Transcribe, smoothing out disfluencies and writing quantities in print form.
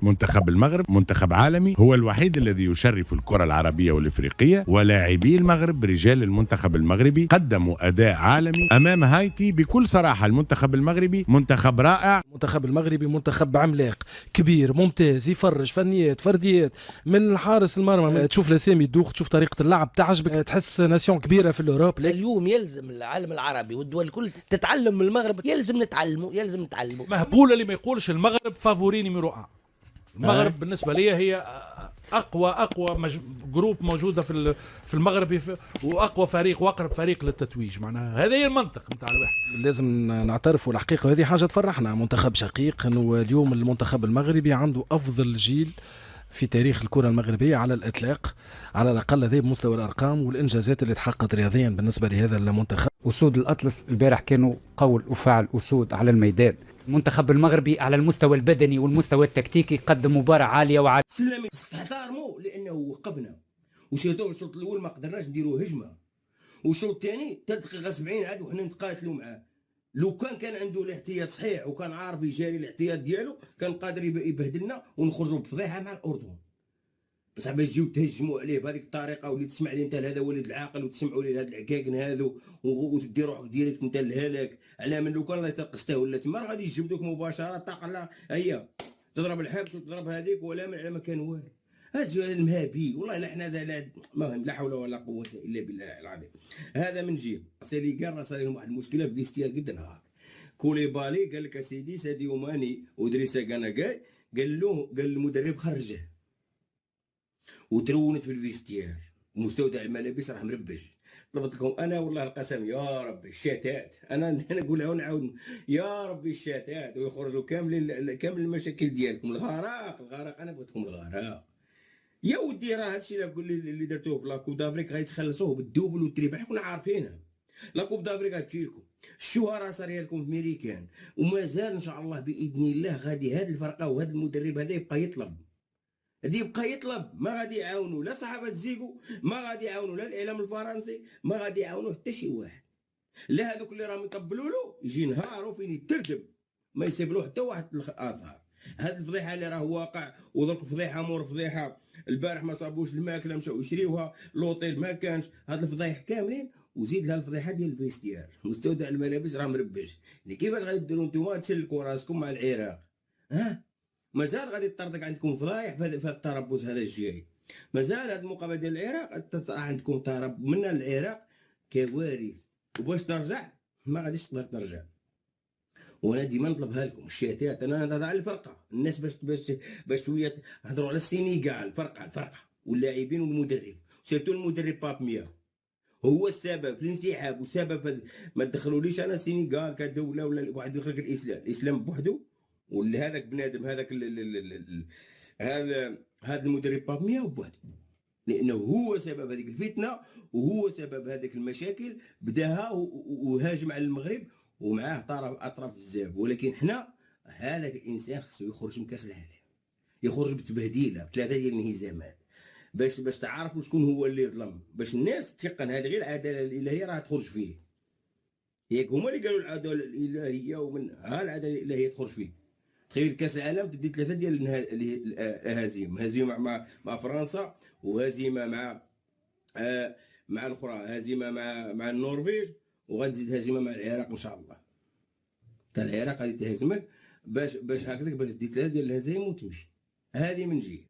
منتخب المغرب منتخب عالمي، هو الوحيد الذي يشرف الكرة العربية والإفريقية، ولاعبي المغرب رجال المنتخب المغربي قدموا أداء عالمي أمام هايتي. بكل صراحة المنتخب المغربي منتخب رائع، المنتخب المغربي منتخب عملاق كبير ممتاز، يفرج فنيات فرديات من حارس المرمى، تشوف الاسامي تدوخ، تشوف طريقة اللعب تعجبك، تحس ناسيون كبيرة في الأوروب. اليوم يلزم العالم العربي والدول الكل تتعلم من المغرب، يلزم نتعلموا. مهبولة اللي ما يقولش المغرب فافوري نيميرو 1. المغرب بالنسبه لي هي اقوى جروب موجوده في المغرب، واقوى فريق واقرب فريق للتتويج. معناها هذا هي المنطق نتاع الواحد. لازم نعترف، والحقيقة هذه حاجة تفرحنا، منتخب شقيق، انه اليوم المنتخب المغربي عنده افضل جيل في تاريخ الكرة المغربية على الإطلاق، على الأقل هذه بمستوى الأرقام والإنجازات اللي تحققت رياضيا بالنسبة لهذا المنتخب. أسود الأطلس البارح كانوا قول وفعل أسود على الميدان. المنتخب المغربي على المستوى البدني والمستوى التكتيكي قدم مباراة عالية وعالية. سلامي تحترموا لأنه وقفنا وسيرتو الشوط الأول ما قدرناش نديروا هجمة، والشوط الثاني 3 دقائق 70 عاد وحنا نتقاتلوا معاه. لو كان عنده الاحتياط صحيح وكان عارف يجاري الاحتياط ديالو كان قادر يبهدلنا ونخرجوا بفضيحه مع الاردن. بصح باش تجيو تهجموا عليه بهذيك الطريقه واللي تسمع لي انت هذا ولد العاقل وتسمعوا لي هاد العكاكن هذو وتدي روحك ديريكت انت للهلاك، على من لو كان الله يترقصته ولا تما راه غادي يجبدوك مباشره طاق هيا تضرب الحبس وتضرب هذيك ولا من على ما كان والو. هزوا هذا المهابيل والله لا حنا المهم لا حول ولا قوه الا بالله العظيم. هذا من جهه سيليكار راه صار لهم واحد المشكله في فيستيار قد نهار. كوليبالي قال لك اسيدي ساديو ماني ودريسا كاناكاي قال المدرب خرجه وترونت في الفيستيار ومستوى تاع الملابس راه مربش. طلبت لكم انا والله القسم يا ربي الشتات، انا نقولها ونعاود يا ربي الشتات ويخرجوا كامل المشاكل ديالكم. الغرق انا بغيتكم الغرق يا ودي. راه هادشي اللي درتوه في لاكوب دافريك غيتخلصوه بالدوبل والتريبل، حنا كنا عارفينها. لاكوب دافريك غتجي لكم، الشهرة صاريه لكم في ميريكان، ومازال ان شاء الله باذن الله غادي هاد الفرقه وهاد المدرب هذا يبقى يطلب ما غادي يعاونوا لا صحافه زيكو، ما غادي يعاونوا لا الاعلام الفرنسي، ما غادي يعاونوا حتى شي واحد. لا هذوك اللي راهم يطبلوا له يجي نهار وفين يتردم ما يسيب له حتى واحد الاثار. هاد الفضيحه اللي راه واقع ودرك فضيحه مور فضيحه. البارح ما صابوش الماكله مشاو يشريوها، لوطيل ما كانش، هاد الفضايح كاملين وزيد لها الفضيحه ديال الفيستيار. مستودع الملابس راه مربش. كيفاش غاديروا نتوما تسلكوا راسكم مع العراق؟ مازال غادي تطردق عندكم فضايح في التربص هذا الجاي. مازال هاد المقابله ديال العراق عندكم تربص من العراق كوارث، وباش ترجع ما غاديش تقدر ترجع. وانا ديما نطلبها لكم الشتات. انا نهضر على الفرقه، الناس باش شويه نهضروا على السينيغال. الفرقه واللاعبين والمدرب، سيرتو المدرب باب ميا هو السبب في الانسحاب وسبب ما تدخلوليش انا السينيغال كدوله ولا واحد يخرج الاسلام بوحده ولا هذاك بنادم هذاك هذا المدرب باب ميا بوحده، لانه هو سبب هذيك الفتنه وهو سبب هذيك المشاكل بداها وهاجم على المغرب ومعاه اطراف بزاف. ولكن حنا هذاك الانسان خصو يخرج من كاس العالم، يخرج بتبهديله بثلاثه ديال الانهزامات باش تعرفوا شكون هو اللي ظلم، باش الناس تيقن هذه غير العداله الالهيه راه تخرج فيه. ياك هما اللي قالوا العداله الالهيه ومن العداله الالهيه تخرج فيه. تخيل كاس العالم تدي ثلاثه ديال الهزيمه، هزيمه مع فرنسا، وهزيمه مع الاخرى، هزيمه مع النرويج، وغادي تزيد هزيمه مع العراق ان شاء الله. تا العراق غادي تهزمك باش هكذاك باش دير ثلاثه ديال الهزايم وتمشي. هذه من جهه.